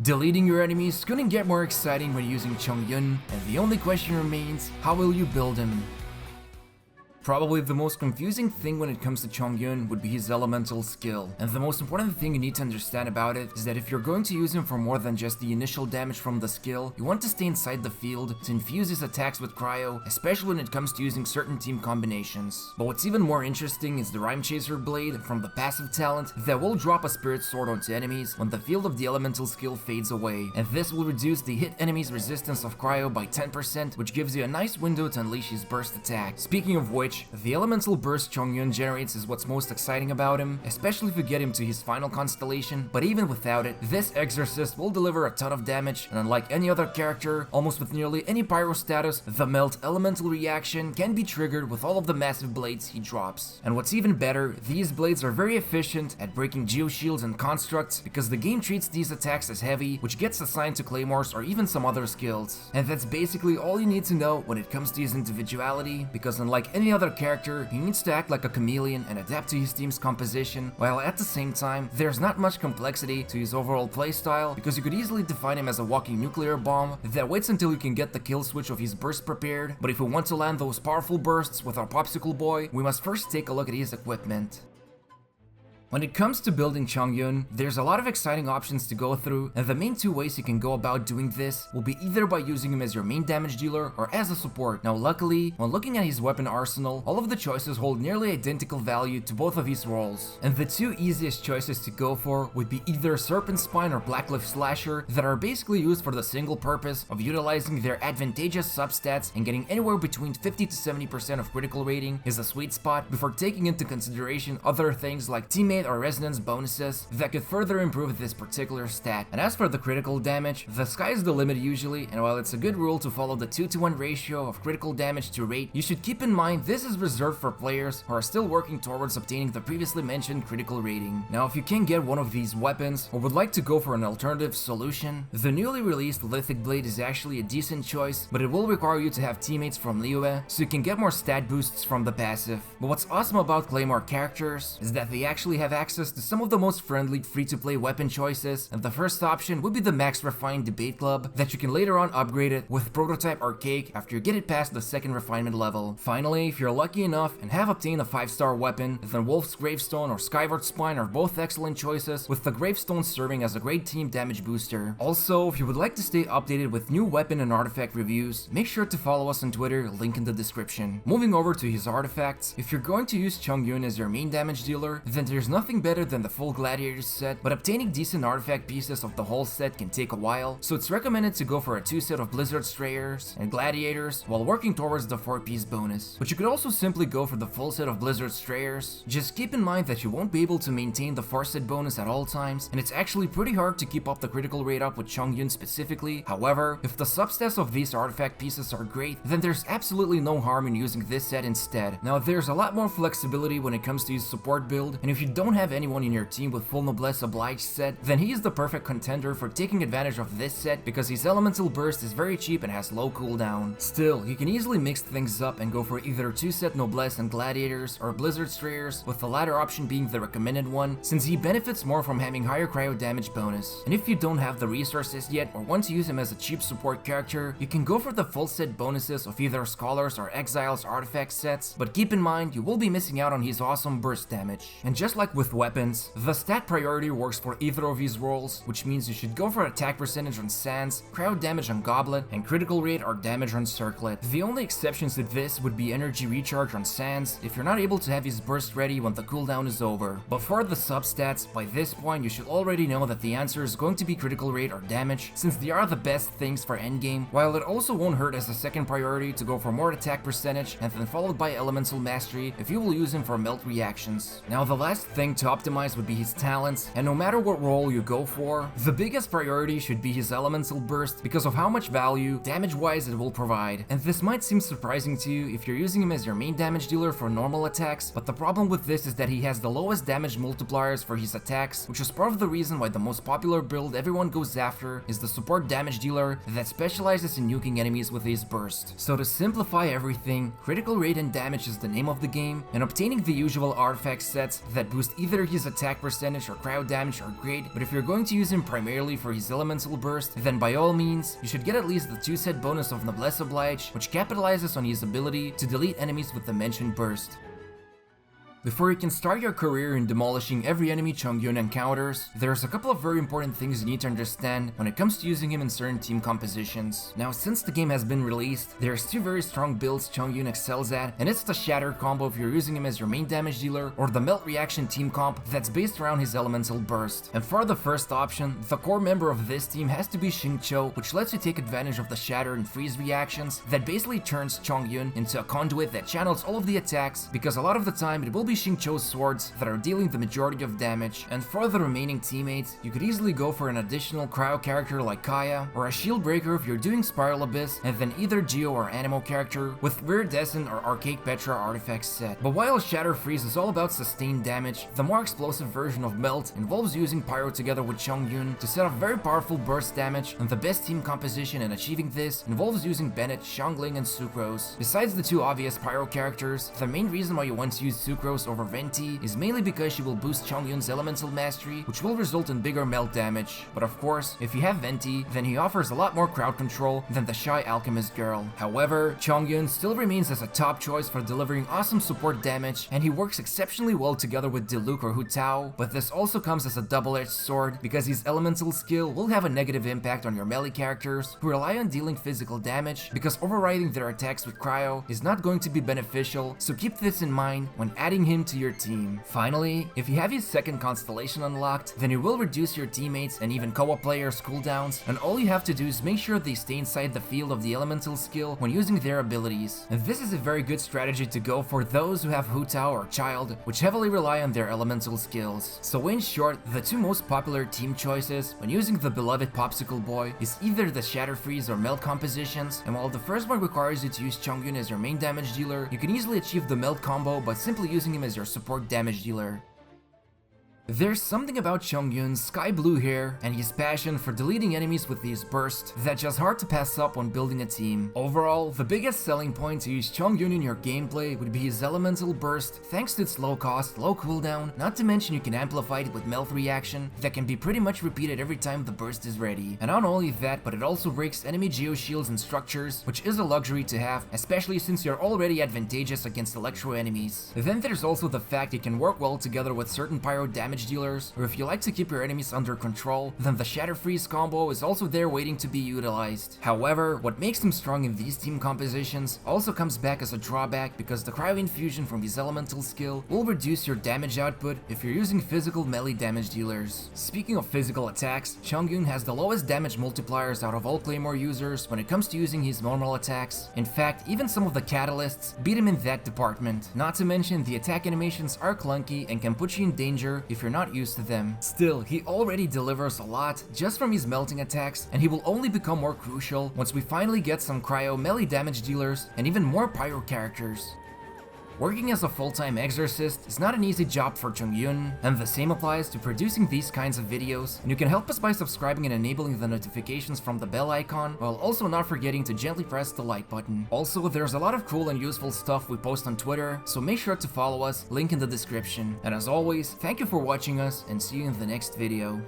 Deleting your enemies couldn't get more exciting when using Chongyun, and the only question remains, how will you build him? Probably the most confusing thing when it comes to Chongyun would be his elemental skill, and the most important thing you need to understand about it is that if you're going to use him for more than just the initial damage from the skill, you want to stay inside the field to infuse his attacks with cryo, especially when it comes to using certain team combinations. But what's even more interesting is the Rhyme Chaser Blade from the passive talent that will drop a Spirit Sword onto enemies when the field of the elemental skill fades away, and this will reduce the hit enemy's resistance of cryo by 10%, which gives you a nice window to unleash his burst attack. Speaking of which, the elemental burst Chongyun generates is what's most exciting about him, especially if you get him to his final constellation, but even without it, this exorcist will deliver a ton of damage, and unlike any other character, almost with nearly any pyro status, the melt elemental reaction can be triggered with all of the massive blades he drops. And what's even better, these blades are very efficient at breaking geoshields and constructs, because the game treats these attacks as heavy, which gets assigned to claymores or even some other skills. And that's basically all you need to know when it comes to his individuality, because unlike any other character, he needs to act like a chameleon and adapt to his team's composition, while at the same time, there's not much complexity to his overall playstyle, because you could easily define him as a walking nuclear bomb that waits until you can get the kill switch of his burst prepared. But if we want to land those powerful bursts with our popsicle boy, we must first take a look at his equipment. When it comes to building Chongyun, there's a lot of exciting options to go through, and the main two ways you can go about doing this will be either by using him as your main damage dealer or as a support. Now luckily, when looking at his weapon arsenal, all of the choices hold nearly identical value to both of his roles, and the two easiest choices to go for would be either Serpent Spine or Blackcliff Slasher, that are basically used for the single purpose of utilizing their advantageous substats and getting anywhere between 50 to 70% of critical rating is a sweet spot before taking into consideration other things like teammate or resonance bonuses that could further improve this particular stat. And as for the critical damage, the sky's the limit usually, and while it's a good rule to follow the 2-to-1 ratio of critical damage to rate, you should keep in mind this is reserved for players who are still working towards obtaining the previously mentioned critical rating. Now if you can get one of these weapons or would like to go for an alternative solution, the newly released Lithic Blade is actually a decent choice, but it will require you to have teammates from Liyue so you can get more stat boosts from the passive. But what's awesome about Claymore characters is that they actually have access to some of the most friendly free-to-play weapon choices, and the first option would be the Max Refined Debate Club that you can later on upgrade it with Prototype Archaic after you get it past the second refinement level. Finally, if you're lucky enough and have obtained a 5-star weapon, then Wolf's Gravestone or Skyward Spine are both excellent choices, with the Gravestone serving as a great team damage booster. Also, if you would like to stay updated with new weapon and artifact reviews, make sure to follow us on Twitter, link in the description. Moving over to his artifacts, if you're going to use Chongyun as your main damage dealer, then there's nothing better than the full Gladiators set, but obtaining decent artifact pieces of the whole set can take a while, so it's recommended to go for a 2-set of Blizzard Strayers and Gladiators while working towards the 4-piece bonus. But you could also simply go for the full set of Blizzard Strayers. Just keep in mind that you won't be able to maintain the 4-set bonus at all times, and it's actually pretty hard to keep up the critical rate up with Chongyun specifically. However, if the substats of these artifact pieces are great, then there's absolutely no harm in using this set instead. Now there's a lot more flexibility when it comes to his support build, and if you don't have anyone in your team with full Noblesse Obliged set, then he is the perfect contender for taking advantage of this set because his elemental burst is very cheap and has low cooldown. Still, you can easily mix things up and go for either 2-set Noblesse and Gladiators or Blizzard Strayers, with the latter option being the recommended one, since he benefits more from having higher cryo damage bonus. And if you don't have the resources yet or want to use him as a cheap support character, you can go for the full set bonuses of either Scholars or Exiles artifact sets, but keep in mind you will be missing out on his awesome burst damage. And just like with weapons, the stat priority works for either of these roles, which means you should go for attack percentage on Sands, crowd damage on Goblet, and critical rate or damage on Circlet. The only exceptions to this would be energy recharge on Sands if you're not able to have his burst ready when the cooldown is over. But for the substats, by this point you should already know that the answer is going to be critical rate or damage, since they are the best things for endgame, while it also won't hurt as a second priority to go for more attack percentage and then followed by elemental mastery if you will use him for melt reactions. Now the last thing to optimize would be his talents, and no matter what role you go for, the biggest priority should be his elemental burst because of how much value, damage-wise, it will provide. And this might seem surprising to you if you're using him as your main damage dealer for normal attacks, but the problem with this is that he has the lowest damage multipliers for his attacks, which is part of the reason why the most popular build everyone goes after is the support damage dealer that specializes in nuking enemies with his burst. So to simplify everything, critical rate and damage is the name of the game, and obtaining the usual artifact sets that boost either his attack percentage or cryo damage are great, but if you're going to use him primarily for his elemental burst, then by all means, you should get at least the 2-set bonus of Noblesse Oblige, which capitalizes on his ability to delete enemies with the mentioned burst. Before you can start your career in demolishing every enemy Chongyun encounters, there's a couple of very important things you need to understand when it comes to using him in certain team compositions. Now, since the game has been released, there's two very strong builds Chongyun excels at, and it's the Shatter combo if you're using him as your main damage dealer, or the Melt Reaction team comp that's based around his elemental burst. And for the first option, the core member of this team has to be Xingqiu, which lets you take advantage of the Shatter and Freeze reactions that basically turns Chongyun into a conduit that channels all of the attacks, because a lot of the time it will be Xingqiu's swords that are dealing the majority of damage. And for the remaining teammates, you could easily go for an additional cryo character like Kaya, or a shield breaker if you're doing Spiral Abyss, and then either Geo or Animo character with Viridescent or Archaic Petra artifacts set. But while Shatter Freeze is all about sustained damage, the more explosive version of Melt involves using Pyro together with Chongyun to set off very powerful burst damage, and the best team composition in achieving this involves using Bennett, Xiangling, and Sucrose. Besides the two obvious Pyro characters, the main reason why you want to use Sucrose over Venti is mainly because she will boost Chongyun's elemental mastery, which will result in bigger melt damage. But of course, if you have Venti, then he offers a lot more crowd control than the shy alchemist girl. However, Chongyun still remains as a top choice for delivering awesome support damage, and he works exceptionally well together with Diluc or Hu Tao, but this also comes as a double-edged sword because his elemental skill will have a negative impact on your melee characters who rely on dealing physical damage, because overriding their attacks with cryo is not going to be beneficial, so keep this in mind when adding him to your team. Finally, if you have his second constellation unlocked, then you will reduce your teammates and even co-op players' cooldowns, and all you have to do is make sure they stay inside the field of the elemental skill when using their abilities. And this is a very good strategy to go for those who have Hu Tao or Child, which heavily rely on their elemental skills. So in short, the two most popular team choices when using the beloved Popsicle Boy is either the Shatter Freeze or Melt compositions, and while the first one requires you to use Chongyun as your main damage dealer, you can easily achieve the Melt combo by simply using him as your support damage dealer. There's something about Chongyun's sky blue hair and his passion for deleting enemies with his burst that's just hard to pass up when building a team. Overall, the biggest selling point to use Chongyun in your gameplay would be his elemental burst, thanks to its low cost, low cooldown, not to mention you can amplify it with melt reaction that can be pretty much repeated every time the burst is ready. And not only that, but it also breaks enemy geoshields and structures, which is a luxury to have, especially since you're already advantageous against electro enemies. Then there's also the fact it can work well together with certain pyro damage dealers, or if you like to keep your enemies under control, then the Shatter Freeze combo is also there waiting to be utilized. However, what makes him strong in these team compositions also comes back as a drawback because the cryo infusion from his elemental skill will reduce your damage output if you're using physical melee damage dealers. Speaking of physical attacks, Chongyun has the lowest damage multipliers out of all Claymore users when it comes to using his normal attacks. In fact, even some of the catalysts beat him in that department. Not to mention the attack animations are clunky and can put you in danger if you're not used to them. Still, he already delivers a lot just from his melting attacks, and he will only become more crucial once we finally get some cryo melee damage dealers and even more pyro characters. Working as a full-time exorcist is not an easy job for Chongyun, and the same applies to producing these kinds of videos, and you can help us by subscribing and enabling the notifications from the bell icon, while also not forgetting to gently press the like button. Also, there's a lot of cool and useful stuff we post on Twitter, so make sure to follow us, link in the description. And as always, thank you for watching us, and see you in the next video.